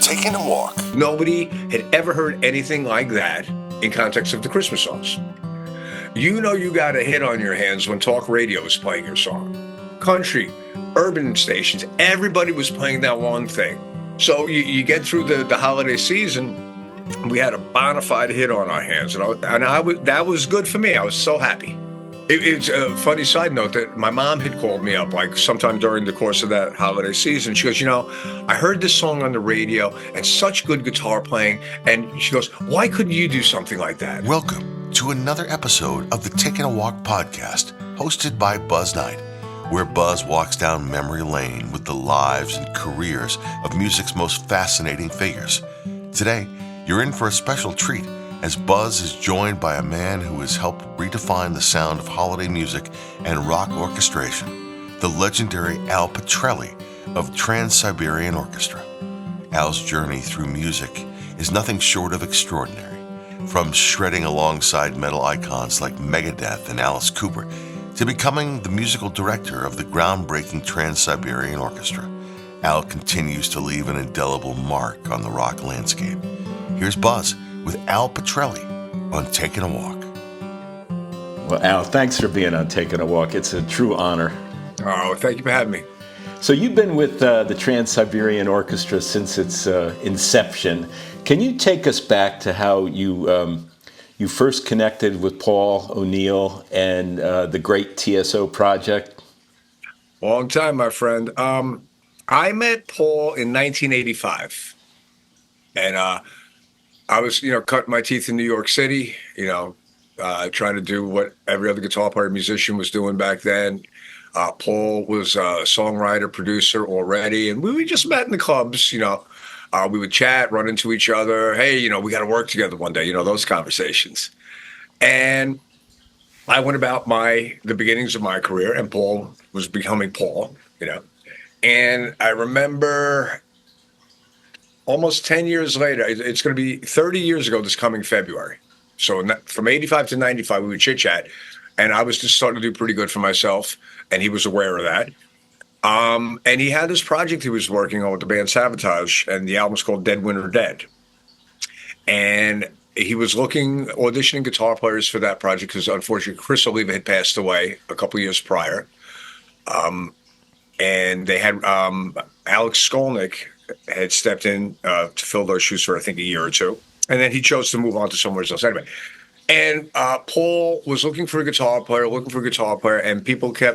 Taking a Walk. Nobody had ever heard anything like that in context of the Christmas songs. You know you got a hit on your hands when talk radio was playing your song. Country, urban stations, everybody was playing that one thing. So you get through the holiday season, we had a bona fide hit on our hands, that was good for me. I was so happy. It's a funny side note that my mom had called me up like sometime during the course of that holiday season. She goes, I heard this song on the radio and such good guitar playing. And she goes, why couldn't you do something like that? Welcome to another episode of the Taking a Walk podcast, hosted by Buzz Knight, where Buzz walks down memory lane with the lives and careers of music's most fascinating figures. Today, you're in for a special treat as Buzz is joined by a man who has helped redefine the sound of holiday music and rock orchestration, the legendary Al Pitrelli of Trans-Siberian Orchestra. Al's journey through music is nothing short of extraordinary, from shredding alongside metal icons like Megadeth and Alice Cooper to becoming the musical director of the groundbreaking Trans-Siberian Orchestra. Al continues to leave an indelible mark on the rock landscape. Here's Buzz with Al Pitrelli on Taking a Walk. Well, Al, thanks for being on Taking a Walk. It's a true honor. Oh, thank you for having me. So you've been with the Trans-Siberian Orchestra since its inception. Can you take us back to how you first connected with Paul O'Neill and the great TSO project? Long time, my friend. I met Paul in 1985, and I was, cutting my teeth in New York City, trying to do what every other guitar player musician was doing back then. Paul was a songwriter, producer already, and we just met in the clubs, we would chat, run into each other. Hey, we got to work together one day, those conversations. And I went about the beginnings of my career, and Paul was becoming Paul, And I remember almost 10 years later, it's going to be 30 years ago this coming February. So from 85 to 95, we would chit-chat, and I was just starting to do pretty good for myself, and he was aware of that. And he had this project he was working on with the band Sabotage, and the album's called Dead Winter Dead. And he was auditioning guitar players for that project because, unfortunately, Chris Oliva had passed away a couple years prior. And they had Alex Skolnick had stepped in to fill those shoes for, I think, a year or two. And then he chose to move on to somewhere else anyway. And Paul was looking for a guitar player, and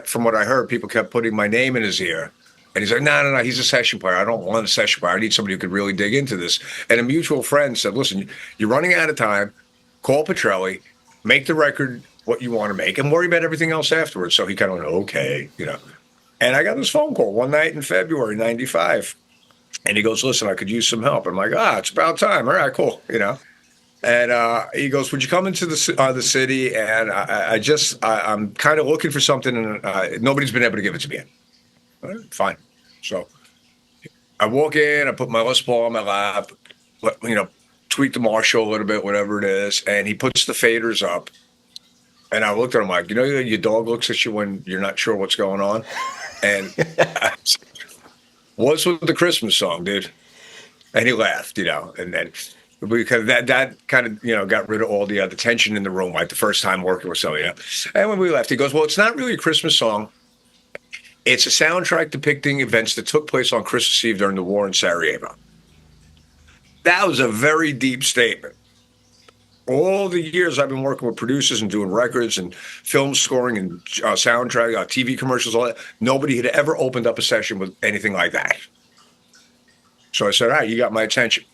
from what I heard, people kept putting my name in his ear. And he's like, no, he's a session player. I don't want a session player. I need somebody who could really dig into this. And a mutual friend said, listen, you're running out of time. Call Pitrelli, make the record what you want to make, and worry about everything else afterwards. So he kind of went, okay, And I got this phone call one night in February, 95. And he goes, listen, I could use some help. I'm like, it's about time. All right, cool, And he goes, would you come into the city? And I'm kind of looking for something, and nobody's been able to give it to me yet. All right, fine. So I walk in, I put my Les Paul on my lap, tweak the Marshall a little bit, whatever it is, and he puts the faders up. And I looked at him like, your dog looks at you when you're not sure what's going on? And what's with the Christmas song, dude? And he laughed, and then because that kind of, got rid of all the tension in the room, like the first time working with somebody. And when we left, he goes, well, it's not really a Christmas song. It's a soundtrack depicting events that took place on Christmas Eve during the war in Sarajevo. That was a very deep statement. All the years I've been working with producers and doing records and film scoring and soundtrack, TV commercials, all that, nobody had ever opened up a session with anything like that. So I said, all right, you got my attention.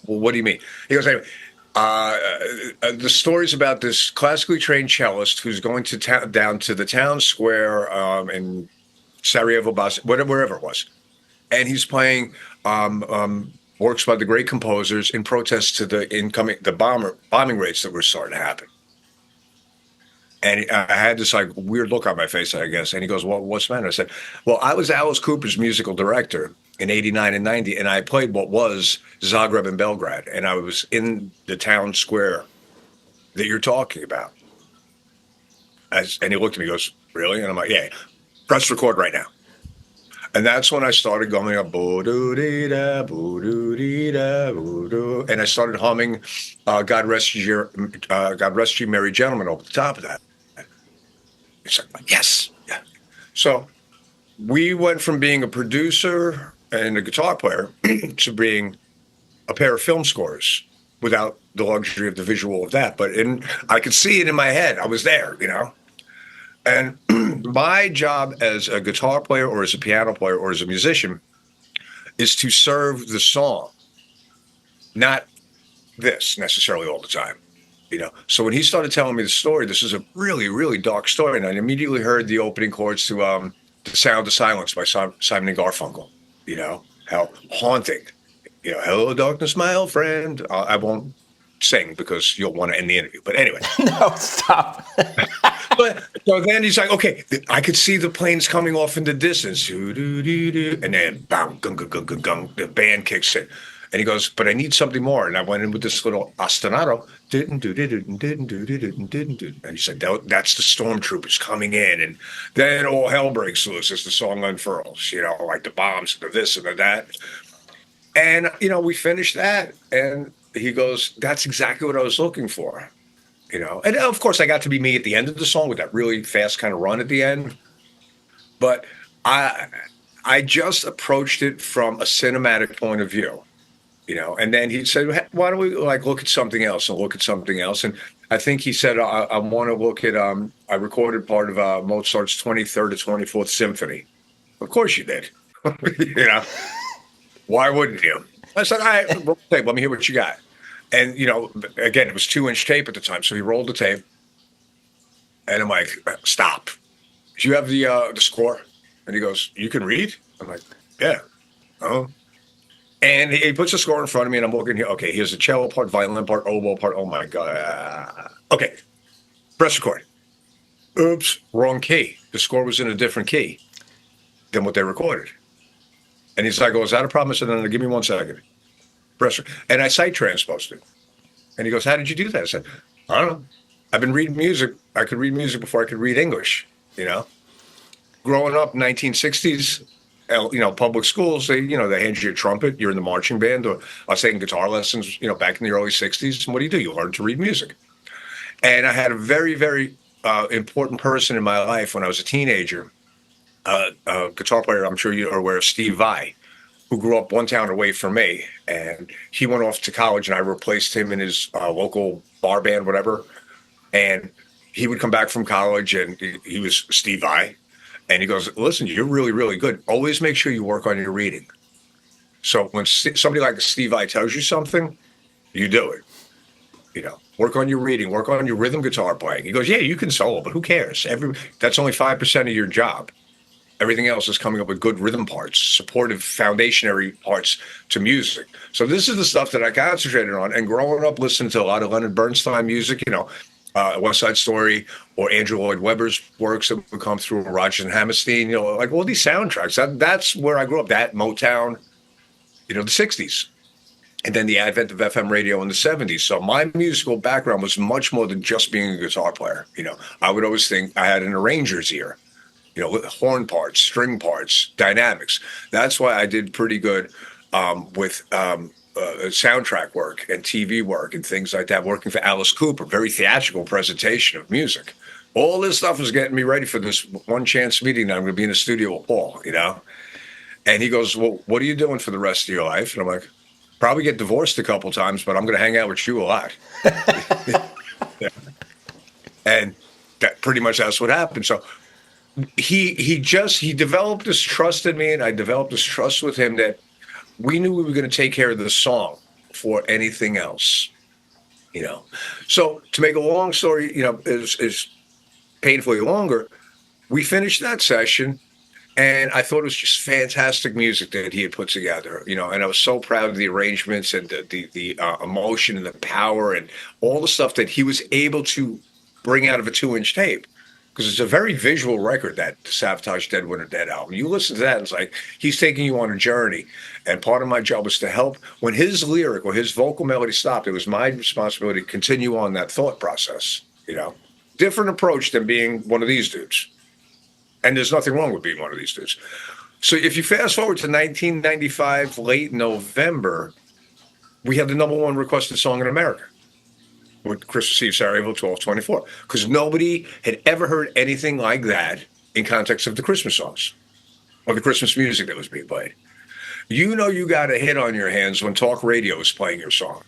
Well, what do you mean? He goes, anyway, the story's about this classically trained cellist who's going down to the town square in Sarajevo, wherever it was. And he's playing works by the great composers in protest to the bombing rates that were starting to happen. And I had this weird look on my face, I guess. And he goes, well, what's the matter? I said, well, I was Alice Cooper's musical director in 89 and 90, and I played what was Zagreb and Belgrade. And I was in the town square that you're talking about. And he looked at me and goes, really? And I'm like, yeah, press record right now. And that's when I started going up, boo-doo-dee-da, boo-doo-dee-da, boo-doo. And I started humming God Rest You Merry Gentlemen over the top of that. It's like, yes. Yeah. So we went from being a producer and a guitar player to being a pair of film scores without the luxury of the visual of that. But I could see it in my head. I was there, And my job as a guitar player or as a piano player or as a musician is to serve the song, not this necessarily all the time. So when he started telling me the story, this is a really, really dark story. And I immediately heard the opening chords to The Sound of Silence by Simon and Garfunkel, how haunting, hello, darkness, my old friend. I won't sing because you'll want to end the interview. But anyway. No, stop. But so then he's like, okay, I could see the planes coming off in the distance. And then bang, gung, gung, gung, gung, gung, the band kicks in. And he goes, but I need something more. And I went in with this little ostinato. And he said, that's the stormtroopers coming in. And then all hell breaks loose as the song unfurls, like the bombs, the this and the that. And, we finished that. And he goes, that's exactly what I was looking for. And of course I got to be me at the end of the song with that really fast kind of run at the end. But I just approached it from a cinematic point of view. And then he said, why don't we look at something else and look at something else? And I think he said, I want to look at, I recorded part of Mozart's 23rd to 24th Symphony. Of course you did. Why wouldn't you? I said, all right, roll the tape. Let me hear what you got. And, again, it was 2-inch tape at the time. So he rolled the tape and I'm like, stop. Do you have the score? And he goes, you can read? I'm like, yeah. Oh. And he puts the score in front of me, and I'm looking here. Okay, here's the cello part, violin part, oboe part. Oh, my God. Okay, press record. Oops, wrong key. The score was in a different key than what they recorded. And he's like, oh, is that a problem? I said, no, give me 1 second. Press record. And I sight transposed it. And he goes, how did you do that? I said, I don't know. I've been reading music. I could read music before I could read English, Growing up, 1960s, public schools, they hand you a trumpet, you're in the marching band, or I was taking guitar lessons, back in the early 60s. And what do? You learn to read music. And I had a very, very important person in my life when I was a teenager, a guitar player, I'm sure you are aware of, Steve Vai, who grew up one town away from me. And he went off to college and I replaced him in his local bar band, whatever. And he would come back from college and he was Steve Vai. And he goes, listen, you're really, really good. Always make sure you work on your reading. So when somebody like Steve Vai tells you something, you do it. Work on your reading, work on your rhythm guitar playing. He goes, yeah, you can solo, but who cares? That's only 5% of your job. Everything else is coming up with good rhythm parts, supportive, foundationary parts to music. So this is the stuff that I concentrated on. And growing up listening to a lot of Leonard Bernstein music, West Side Story or Andrew Lloyd Webber's works that would come through, Rodgers and Hammerstein, like all these soundtracks. That's where I grew up, that Motown, the 60s. And then the advent of FM radio in the 70s. So my musical background was much more than just being a guitar player. I would always think I had an arranger's ear, horn parts, string parts, dynamics. That's why I did pretty good with soundtrack work and TV work and things like that, working for Alice Cooper, very theatrical presentation of music. All this stuff was getting me ready for this one chance meeting that I'm going to be in the studio with Paul, And he goes, well, what are you doing for the rest of your life? And I'm like, probably get divorced a couple times, but I'm going to hang out with you a lot. Yeah. And that pretty much that's what happened. So he developed this trust in me, and I developed this trust with him that we knew we were going to take care of the song before anything else, So to make a long story, is painfully longer, we finished that session, and I thought it was just fantastic music that he had put together, and I was so proud of the arrangements and the emotion and the power and all the stuff that he was able to bring out of a 2-inch tape. Because it's a very visual record, that Sabotage Dead Winter Dead album. You listen to that, and it's like he's taking you on a journey. And part of my job was to help. When his lyric or his vocal melody stopped, it was my responsibility to continue on that thought process. Different approach than being one of these dudes. And there's nothing wrong with being one of these dudes. So if you fast forward to 1995, late November, we had the number one requested song in America with Christmas Eve, Sarajevo, 1224, because nobody had ever heard anything like that in context of the Christmas songs or the Christmas music that was being played. You know you got a hit on your hands when talk radio is playing your song.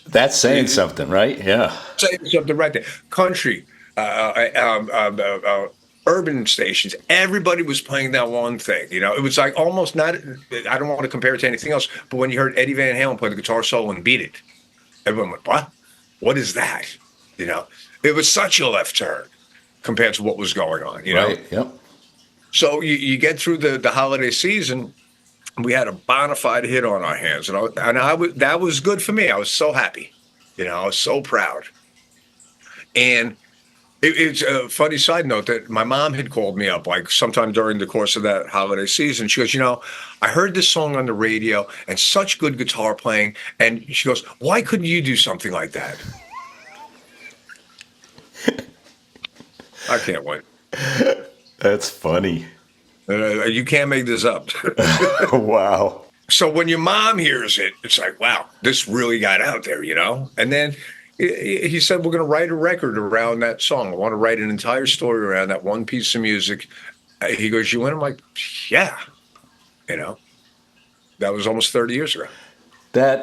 That's saying something, right? Yeah. Saying something right there. Country, urban stations, everybody was playing that one thing. You know, it was like almost not, I don't want to compare it to anything else, but when you heard Eddie Van Halen play the guitar solo and beat it, everyone went, what? What is that? You know, it was such a left turn compared to what was going on, you know? Right, yep. So you get through the holiday season, we had a bona fide hit on our hands, and that was good for me. I was so happy, you know, I was so proud. And it's a funny side note that my mom had called me up like sometime during the course of that holiday season. She goes, you know, I heard this song on the radio and such good guitar playing. And she goes, why couldn't you do something like that? I can't wait. That's funny. You can't make this up. Wow. So when your mom hears it, it's like, wow, this really got out there, you know? And then he said, we're going to write a record around that song. I want to write an entire story around that one piece of music. He goes, you in? I'm like, yeah. You know, that was almost 30 years ago.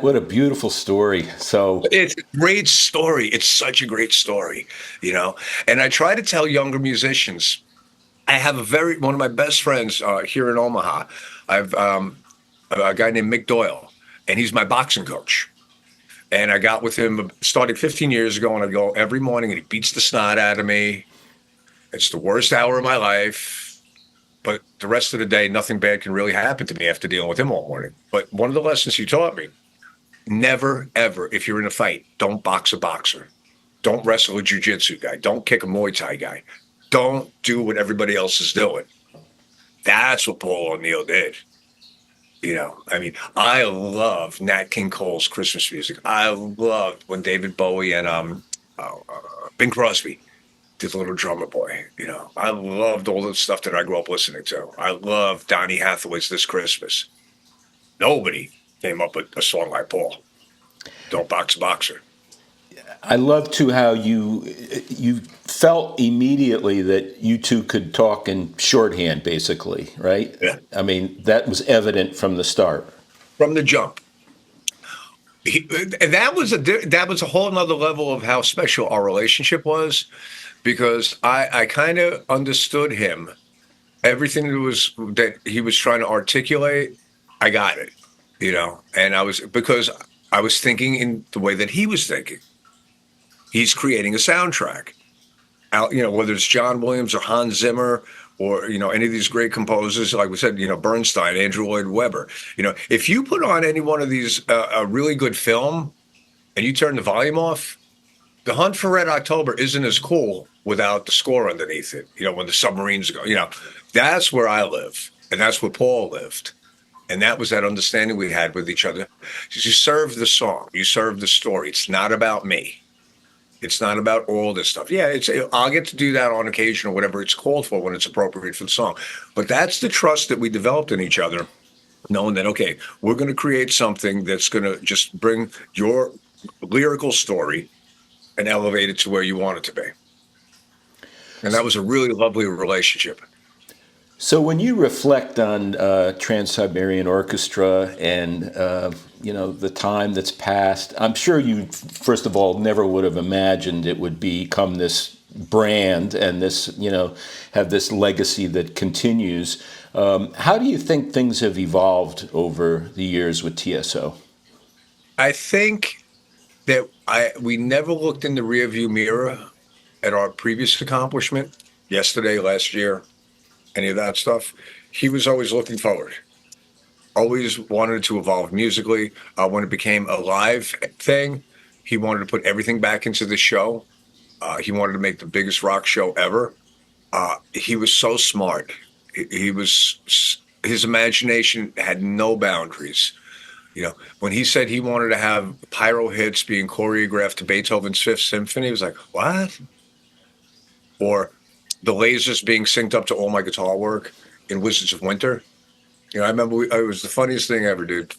What a beautiful story. So it's a great story. It's such a great story, you know? And I try to tell younger musicians, I have one of my best friends here in Omaha. I've a guy named Mick Doyle, and he's my boxing coach. And I got with him starting 15 years ago, and I go every morning, and he beats the snot out of me. It's the worst hour of my life. But the rest of the day, nothing bad can really happen to me after dealing with him all morning. But one of the lessons he taught me, never, ever, if you're in a fight, don't box a boxer. Don't wrestle a jiu-jitsu guy. Don't kick a Muay Thai guy. Don't do what everybody else is doing. That's what Paul O'Neill did. You know, I mean, I love Nat King Cole's Christmas music. I loved when David Bowie and Bing Crosby did Little Drummer Boy. You know, I loved all the stuff that I grew up listening to. I loved Donny Hathaway's This Christmas. Nobody came up with a song like Paul. Don't box a boxer. I love too how you felt immediately that you two could talk in shorthand, basically, right? Yeah. I mean, that was evident from the start. From the jump. That was a whole nother level of how special our relationship was, because I kind of understood him. Everything that he was trying to articulate, I got it, you know. And because I was thinking in the way that he was thinking. He's creating a soundtrack. You know, whether it's John Williams or Hans Zimmer or, you know, any of these great composers, like we said, you know, Bernstein, Andrew Lloyd Webber. You know, if you put on any one of these, a really good film and you turn the volume off, The Hunt for Red October isn't as cool without the score underneath it. You know, when the submarines go, you know, that's where I live. And that's where Paul lived. And that was that understanding we had with each other. You serve the song, you serve the story. It's not about me. It's not about all this stuff. Yeah, I'll get to do that on occasion or whatever it's called for when it's appropriate for the song. But that's the trust that we developed in each other, knowing that, okay, we're going to create something that's going to just bring your lyrical story and elevate it to where you want it to be. And that was a really lovely relationship. So when you reflect on Trans-Siberian Orchestra and you know, the time that's passed, I'm sure you, first of all, never would have imagined it would become this brand and this, you know, have this legacy that continues. How do you think things have evolved over the years with TSO? I think that we never looked in the rearview mirror at our previous accomplishment, yesterday, last year, any of that stuff. He was always looking forward. Always wanted to evolve musically. When it became a live thing, he wanted to put everything back into the show. He wanted to make the biggest rock show ever. He was so smart. His imagination had no boundaries. You know, when he said he wanted to have pyro hits being choreographed to Beethoven's Fifth Symphony, he was like, what? Or the lasers being synced up to all my guitar work in Wizards of Winter. I remember it was the funniest thing ever, dude.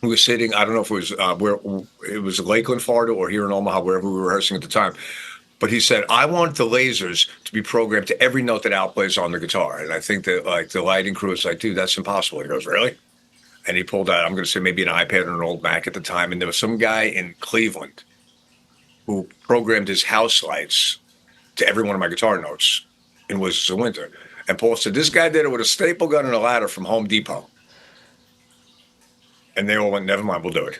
We were sitting, I don't know if it was where it was Lakeland, Florida, or here in Omaha, wherever we were rehearsing at the time. But he said, I want the lasers to be programmed to every note that Al plays on the guitar. And I think that like the lighting crew was like, dude, that's impossible. He goes, really? And he pulled out, I'm going to say maybe an iPad or an old Mac at the time. And there was some guy in Cleveland who programmed his house lights to every one of my guitar notes in Wizards of Winter. And Paul said, this guy did it with a staple gun and a ladder from Home Depot. And they all went, never mind, we'll do it,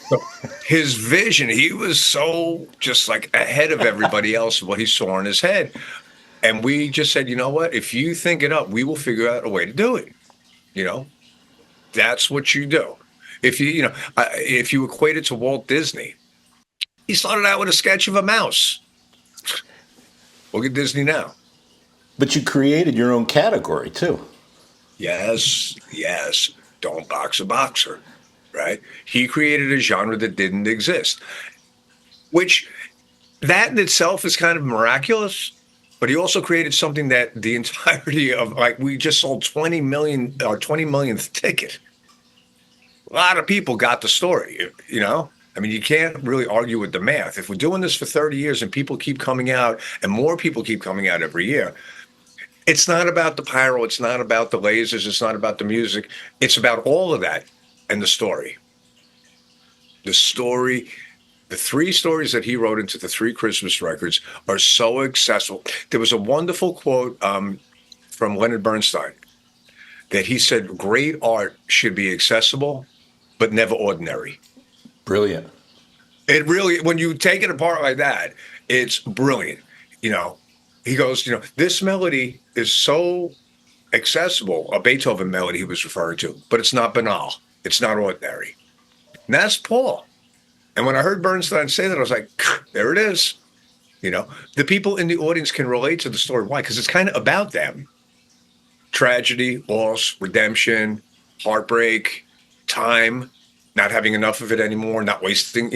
So his vision, he was so just like ahead of everybody else, what he saw in his head. And we just said, you know what? If you think it up, we will figure out a way to do it. That's what you do. If if you equate it to Walt Disney, he started out with a sketch of a mouse. Look at Disney now. But you created your own category too. Yes. Don't box a boxer, right? He created a genre that didn't exist, which that in itself is kind of miraculous. But he also created something that the entirety of, like, we just sold 20 million, or 20 millionth ticket. A lot of people got the story, I mean, you can't really argue with the math. If we're doing this for 30 years and people keep coming out and more people keep coming out every year, it's not about the pyro. It's not about the lasers. It's not about the music. It's about all of that and the story. The story, the three stories that he wrote into the three Christmas records are so accessible. There was a wonderful quote from Leonard Bernstein that he said, great art should be accessible, but never ordinary. Brilliant. It really, when you take it apart like that, it's brilliant. He goes, this melody is so accessible, a Beethoven melody he was referring to, but it's not banal. It's not ordinary. And that's Paul. And when I heard Bernstein say that, I was like, there it is. The people in the audience can relate to the story. Why? Because it's kind of about them. Tragedy, loss, redemption, heartbreak, time, not having enough of it anymore, not wasting,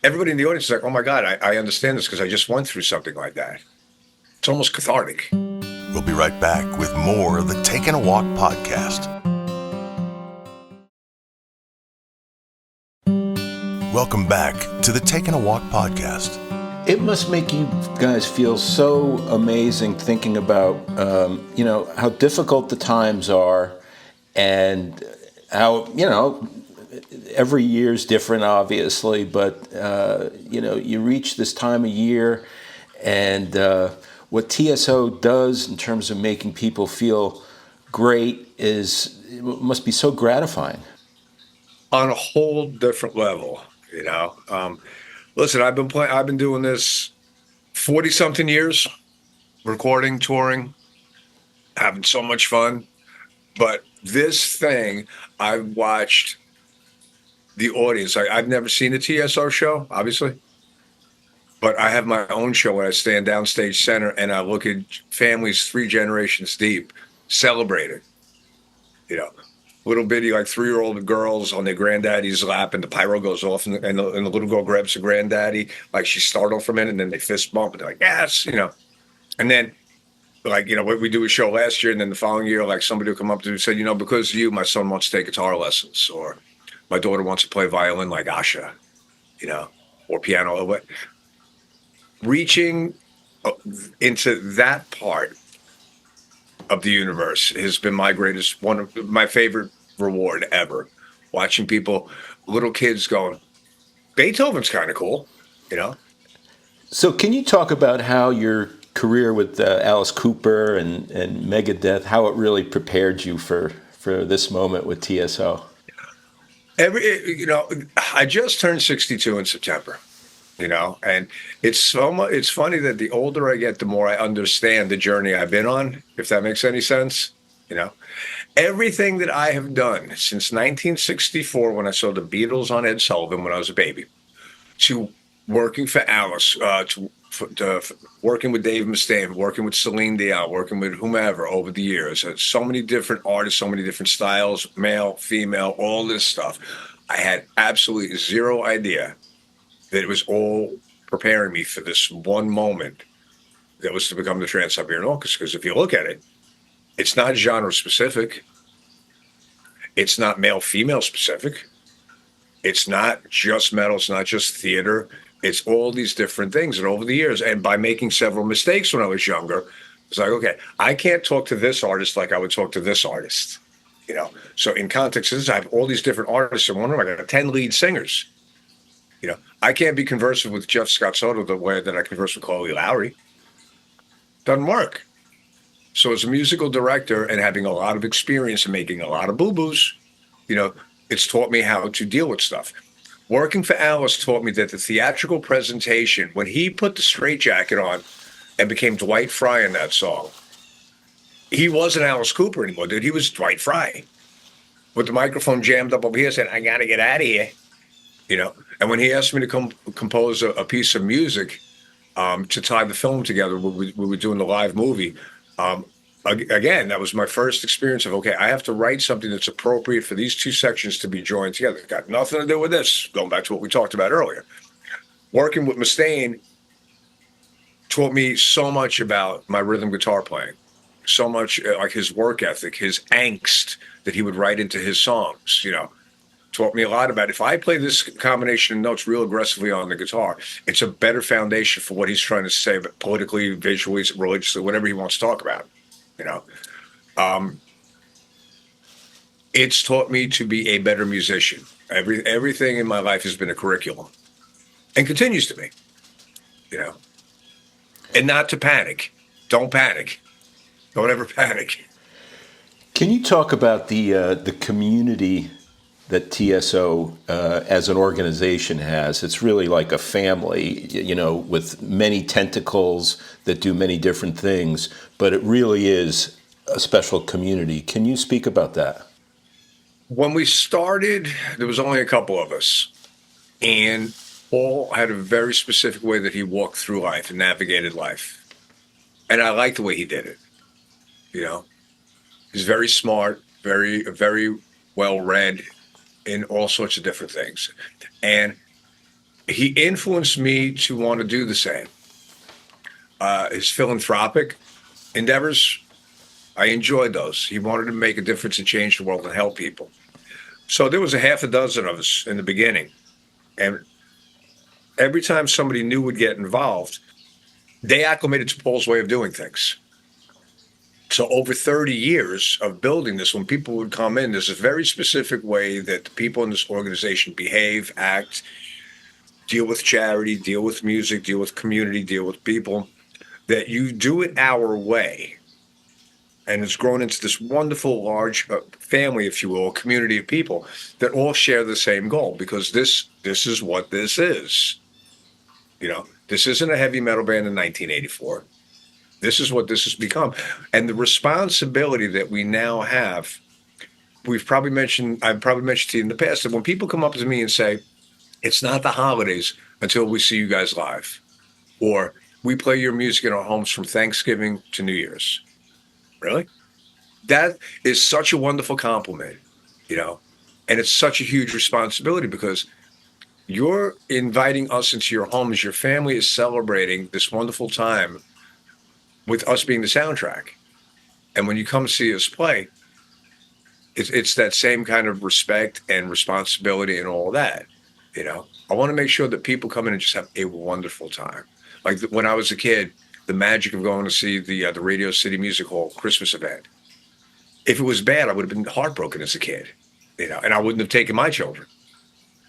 everybody in the audience is like, oh my God, I understand this because I just went through something like that. It's almost cathartic. We'll be right back with more of the Taking a Walk podcast. Welcome back to the Taking a Walk podcast. It must make you guys feel so amazing thinking about, how difficult the times are and how, every year is different, obviously, but, you reach this time of year and what TSO does in terms of making people feel great it must be so gratifying. On a whole different level, Listen, I've been doing this 40-something years, recording, touring, having so much fun. But this thing, I've watched the audience. I've never seen a TSO show, obviously. But I have my own show where I stand downstage center and I look at families 3 generations deep celebrating. Little bitty, like 3-year-old girls on their granddaddy's lap, and the pyro goes off, and the little girl grabs her granddaddy, like she's startled for a minute, and then they fist bump, and they're like, yes, And then, what we do a show last year, and then the following year, like somebody will come up to me and say, because of you, my son wants to take guitar lessons, or my daughter wants to play violin like Asha, or piano, or what. Reaching into that part of the universe has been one of my favorite reward ever. Watching people, little kids going, Beethoven's kind of cool, So can you talk about how your career with Alice Cooper and Megadeth, how it really prepared you for this moment with TSO? I just turned 62 in September. And it's funny that the older I get, the more I understand the journey I've been on, if that makes any sense. Everything that I have done since 1964, when I saw the Beatles on Ed Sullivan when I was a baby, to working for Alice, to working with Dave Mustaine, working with Celine Dion, working with whomever over the years, so many different artists, so many different styles, male, female, all this stuff. I had absolutely zero idea that it was all preparing me for this one moment that was to become the Trans-Siberian Orchestra. Because if you look at it, it's not genre specific. It's not male female specific. It's not just metal. It's not just theater. It's all these different things. And over the years, and by making several mistakes when I was younger, it's like, okay, I can't talk to this artist like I would talk to this artist. So in context of this, I have all these different artists in one room. I got 10 lead singers. I can't be conversing with Jeff Scott Soto the way that I converse with Chloe Lowry. Doesn't work. So as a musical director and having a lot of experience and making a lot of boo-boos, it's taught me how to deal with stuff. Working for Alice taught me that the theatrical presentation, when he put the straitjacket on and became Dwight Fry in that song, he wasn't Alice Cooper anymore, dude. He was Dwight Fry with the microphone jammed up over here saying, I got to get out of here. And when he asked me to compose a piece of music to tie the film together, we were doing the live movie, again, that was my first experience of, okay, I have to write something that's appropriate for these two sections to be joined together. It's got nothing to do with this, going back to what we talked about earlier. Working with Mustaine taught me so much about my rhythm guitar playing, so much like his work ethic, his angst that he would write into his songs, taught me a lot about if I play this combination of notes real aggressively on the guitar, it's a better foundation for what he's trying to say, but politically, visually, religiously, whatever he wants to talk about. It's taught me to be a better musician. Everything in my life has been a curriculum and continues to be, and not to panic. Don't panic. Don't ever panic. Can you talk about the community that TSO as an organization has? It's really like a family, with many tentacles that do many different things, but it really is a special community. Can you speak about that? When we started, there was only a couple of us, and Paul had a very specific way that he walked through life and navigated life. And I liked the way he did it. He's very smart, very, very well read in all sorts of different things. And he influenced me to want to do the same. His philanthropic endeavors, I enjoyed those. He wanted to make a difference and change the world and help people. So there was a half a dozen of us in the beginning. And every time somebody new would get involved, they acclimated to Paul's way of doing things. So over 30 years of building this, when people would come in, there's a very specific way that the people in this organization behave, act, deal with charity, deal with music, deal with community, deal with people, that you do it our way. And it's grown into this wonderful, large family, if you will, a community of people that all share the same goal, because this is what this is. This isn't a heavy metal band in 1984. This is what this has become. And the responsibility that we now have, I've probably mentioned to you in the past, that when people come up to me and say, it's not the holidays until we see you guys live, or we play your music in our homes from Thanksgiving to New Year's. Really? That is such a wonderful compliment, and it's such a huge responsibility, because you're inviting us into your homes. Your family is celebrating this wonderful time with us being the soundtrack. And when you come see us play, it's that same kind of respect and responsibility and all that. I want to make sure that people come in and just have a wonderful time. Like when I was a kid, the magic of going to see the Radio City Music Hall Christmas event. If it was bad, I would have been heartbroken as a kid, and I wouldn't have taken my children.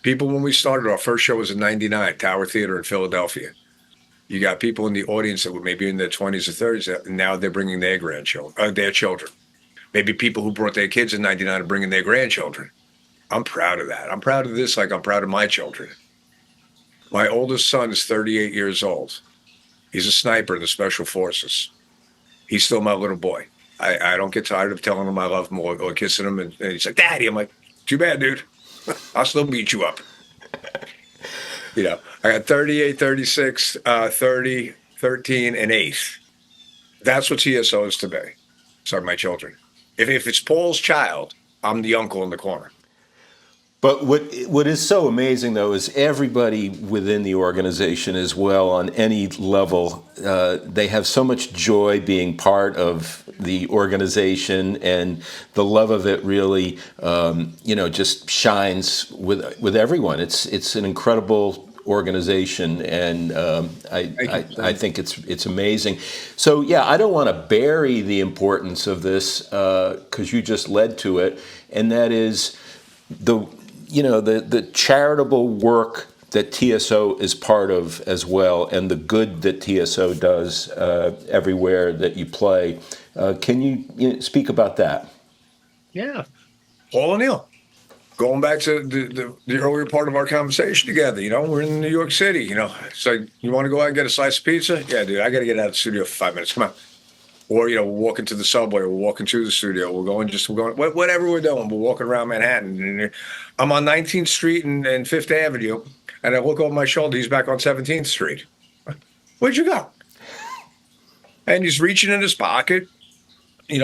People, when we started, our first show was in '99, Tower Theater in Philadelphia. You got people in the audience that were maybe in their 20s or 30s, and now they're bringing their grandchildren, their children. Maybe people who brought their kids in '99 are bringing their grandchildren. I'm proud of that. I'm proud of this like I'm proud of my children. My oldest son is 38 years old. He's a sniper in the Special Forces. He's still my little boy. I don't get tired of telling him I love him or kissing him. And he's like, Daddy. I'm like, too bad, dude. I'll still beat you up. I got 38, 36, 30, 13, and 8. That's what TSO is to me. Sorry, my children. If it's Paul's child, I'm the uncle in the corner. But what is so amazing, though, is everybody within the organization as well, on any level, they have so much joy being part of the organization, and the love of it really, just shines with everyone. It's an incredible organization, and I think it's amazing. So yeah, I don't want to bury the importance of this because you just led to it, and that is the charitable work that TSO is part of as well, and the good that TSO does everywhere that you play. Can you speak about that? Yeah. Paul O'Neill. Going back to the earlier part of our conversation together, we're in New York City, it's like, you want to go out and get a slice of pizza? Yeah, dude, I got to get out of the studio for 5 minutes. Come on. Or, we're walking to the subway, we're walking to the studio, we're going, whatever we're doing, we're walking around Manhattan. And I'm on 19th Street and Fifth Avenue, and I look over my shoulder, he's back on 17th Street. Where'd you go? And he's reaching in his pocket.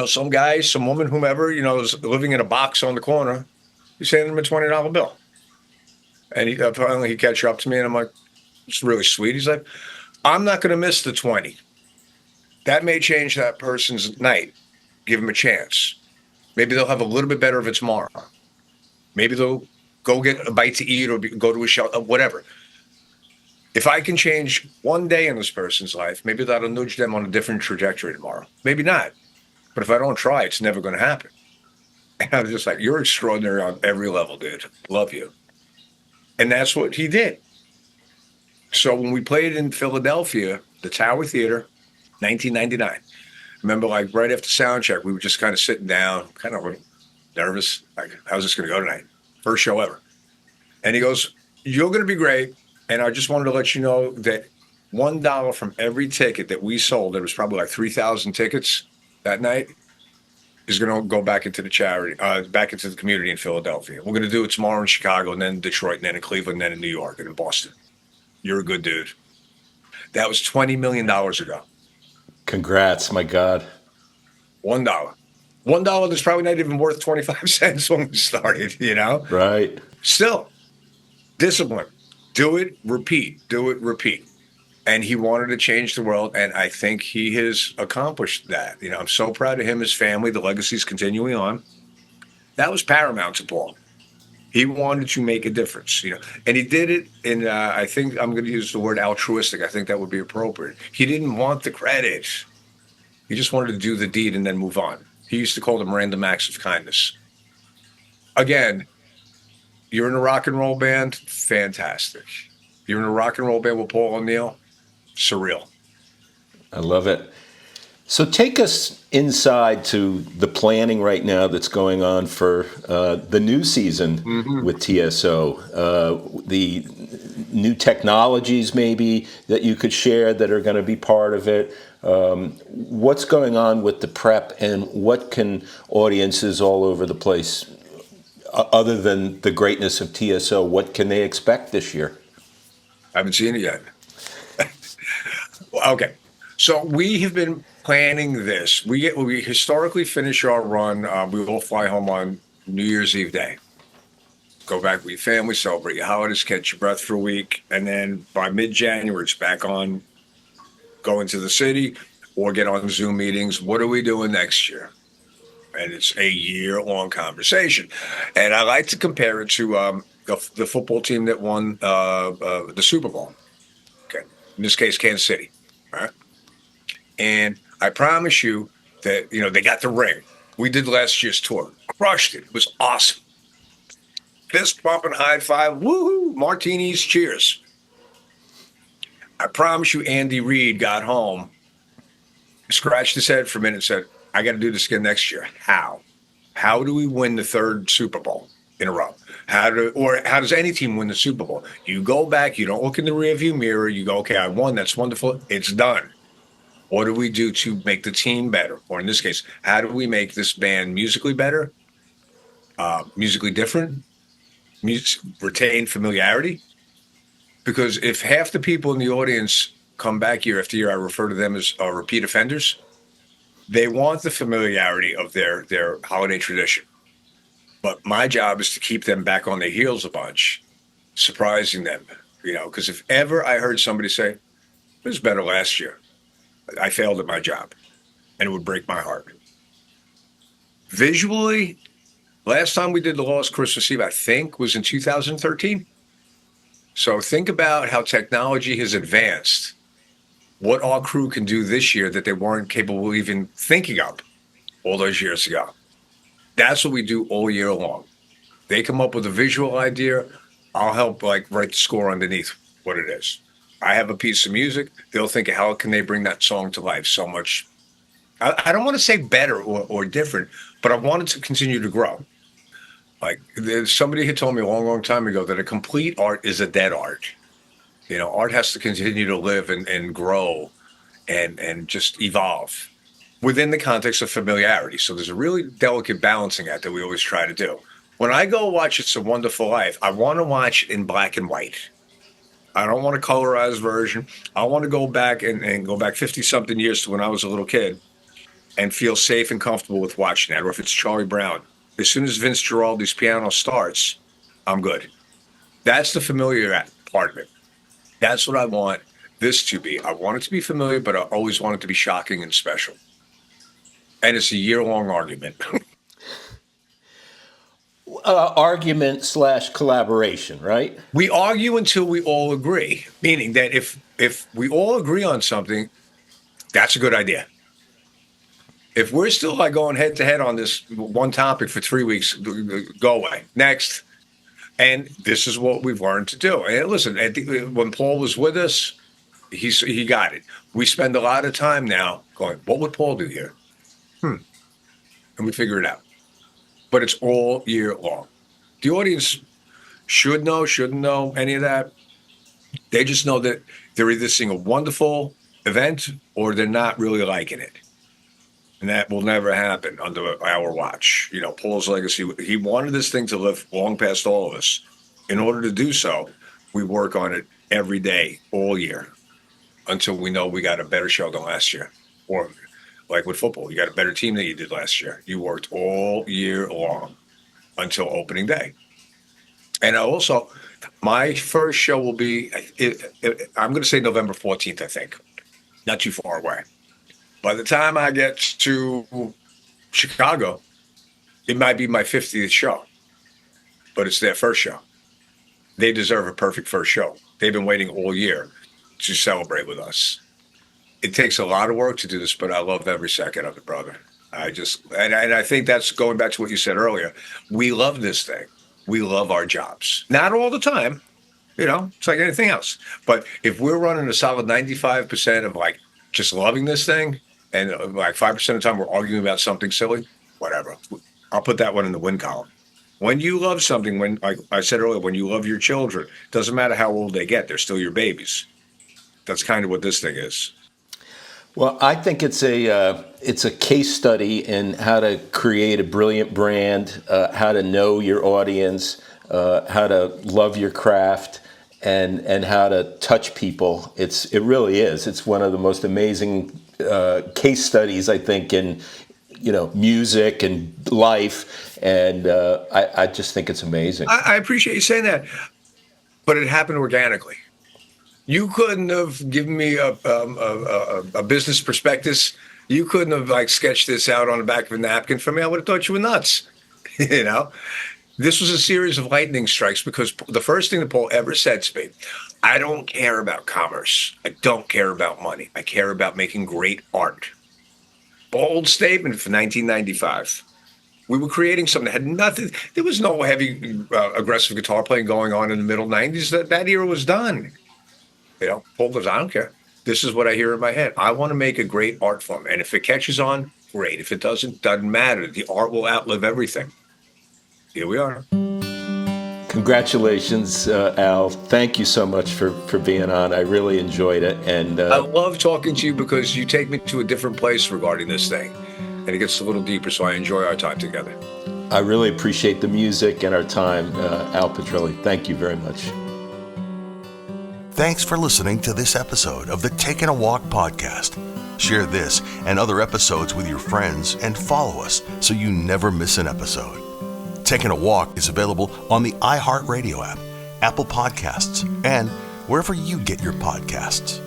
Some guy, some woman, whomever, is living in a box on the corner. He's handing him a $20 bill. And finally he catches up to me, and I'm like, it's really sweet. He's like, I'm not going to miss the 20. That may change that person's night. Give them a chance. Maybe they'll have a little bit better of it tomorrow. Maybe they'll go get a bite to eat or go to a shelter, whatever. If I can change one day in this person's life, maybe that'll nudge them on a different trajectory tomorrow. Maybe not. But if I don't try, it's never going to happen. And I was just like, you're extraordinary on every level, dude. Love you. And that's what he did. So when we played in Philadelphia, the Tower Theater, 1999, remember, like, right after sound check, we were just kind of sitting down, kind of nervous. Like, how's this going to go tonight? First show ever. And he goes, you're going to be great. And I just wanted to let you know that $1 from every ticket that we sold, there was probably like 3,000 tickets that night, is going to go back into the charity, back into the community in Philadelphia. We're going to do it tomorrow in Chicago, and then in Detroit, and then in Cleveland, and then in New York, and in Boston. You're a good dude. That was $20 million ago. Congrats, my God. $1. $1 that's probably not even worth 25 cents when we started, Right. Still, discipline. Do it, repeat. Do it, repeat. And he wanted to change the world, and I think he has accomplished that. I'm so proud of him, his family, the legacy's continuing on. That was paramount to Paul. He wanted to make a difference, and he did it in, I think I'm going to use the word altruistic. I think that would be appropriate. He didn't want the credit. He just wanted to do the deed and then move on. He used to call them random acts of kindness. Again, you're in a rock and roll band, fantastic. You're in a rock and roll band with Paul O'Neill, surreal. I love it. So take us inside to the planning right now that's going on for the new season with TSO. The new technologies maybe that you could share that are going to be part of it. What's going on with the prep, and what can audiences all over the place, other than the greatness of TSO, what can they expect this year? I haven't seen it yet. Okay. So we have been planning this. We historically finish our run. We will fly home on New Year's Eve day. Go back with your family, celebrate your holidays, catch your breath for a week. And then by mid-January, it's back on going to the city or get on Zoom meetings. What are we doing next year? And it's a year-long conversation. And I like to compare it to the football team that won the Super Bowl. Okay. In this case, Kansas City. All right. And I promise you that, they got the ring. We did last year's tour. Crushed it. It was awesome. Fist pumping, high five, woohoo, martinis, cheers. I promise you Andy Reid got home, scratched his head for a minute and said, I got to do this again next year. How? How do we win the third Super Bowl in a row? How does any team win the Super Bowl? You go back, you don't look in the rearview mirror, you go, okay, I won, that's wonderful, it's done. What do we do to make the team better? Or in this case, how do we make this band musically better, musically different, retain familiarity? Because if half the people in the audience come back year after year, I refer to them as repeat offenders, they want the familiarity of their holiday tradition. But my job is to keep them back on their heels a bunch, surprising them, because if ever I heard somebody say, it was better last year, I failed at my job, and it would break my heart. Visually, last time we did the Lost Christmas Eve, I think, was in 2013. So think about how technology has advanced, what our crew can do this year that they weren't capable of even thinking of all those years ago. That's what we do all year long. They come up with a visual idea. I'll help write the score underneath what it is. I have a piece of music. They'll think, how can they bring that song to life so much? I don't want to say better or different, but I want it to continue to grow. Somebody had told me a long, long time ago that a complete art is a dead art. Art has to continue to live and grow and just evolve within the context of familiarity. So there's a really delicate balancing act that we always try to do. When I go watch It's a Wonderful Life, I want to watch it in black and white. I don't want a colorized version. I want to go back and go back 50-something years to when I was a little kid and feel safe and comfortable with watching that. Or if it's Charlie Brown, as soon as Vince Giraldi's piano starts, I'm good. That's the familiar part of it. That's what I want this to be. I want it to be familiar, but I always want it to be shocking and special. And it's a year-long argument. Argument/collaboration, right? We argue until we all agree, meaning that if we all agree on something, that's a good idea. If we're still going head to head on this one topic for 3 weeks, go away. Next. And this is what we've learned to do. And listen, I think when Paul was with us, he got it. We spend a lot of time now going, what would Paul do here? And we figure it out. But it's all year long. The audience shouldn't know any of that. They just know that they're either seeing a wonderful event or they're not really liking it. And that will never happen under our watch. Paul's legacy, he wanted this thing to live long past all of us. In order to do so, we work on it every day, all year, until we know we got a better show than last year. Or like with football, you got a better team than you did last year. You worked all year long until opening day. And also, my first show will be, I'm going to say November 14th, I think. Not too far away. By the time I get to Chicago, it might be my 50th show, but it's their first show. They deserve a perfect first show. They've been waiting all year to celebrate with us. It takes a lot of work to do this, but I love every second of it, brother. And I think that's going back to what you said earlier. We love this thing. We love our jobs. Not all the time, it's like anything else. But if we're running a solid 95% of just loving this thing, and 5% of the time we're arguing about something silly, whatever. I'll put that one in the win column. When you love something, when, like I said earlier, when you love your children, doesn't matter how old they get, they're still your babies. That's kind of what this thing is. Well, I think it's a case study in how to create a brilliant brand, how to know your audience, how to love your craft, and how to touch people. It really is. It's one of the most amazing case studies, I think, in music and life, and I just think it's amazing. I appreciate you saying that, but it happened organically. You couldn't have given me a business prospectus. You couldn't have sketched this out on the back of a napkin for me. I would have thought you were nuts. This was a series of lightning strikes because the first thing that Paul ever said to me, I don't care about commerce. I don't care about money. I care about making great art. Bold statement for 1995. We were creating something that had nothing. There was no heavy, aggressive guitar playing going on in the middle 90s. That era was done. Paul goes, I don't care. This is what I hear in my head. I want to make a great art form. And if it catches on, great. If it doesn't matter. The art will outlive everything. Here we are. Congratulations, Al. Thank you so much for being on. I really enjoyed it. And I love talking to you because you take me to a different place regarding this thing. And it gets a little deeper, so I enjoy our time together. I really appreciate the music and our time, Al Pitrelli. Thank you very much. Thanks for listening to this episode of the Taking a Walk podcast. Share this and other episodes with your friends and follow us so you never miss an episode. Taking a Walk is available on the iHeartRadio app, Apple Podcasts, and wherever you get your podcasts.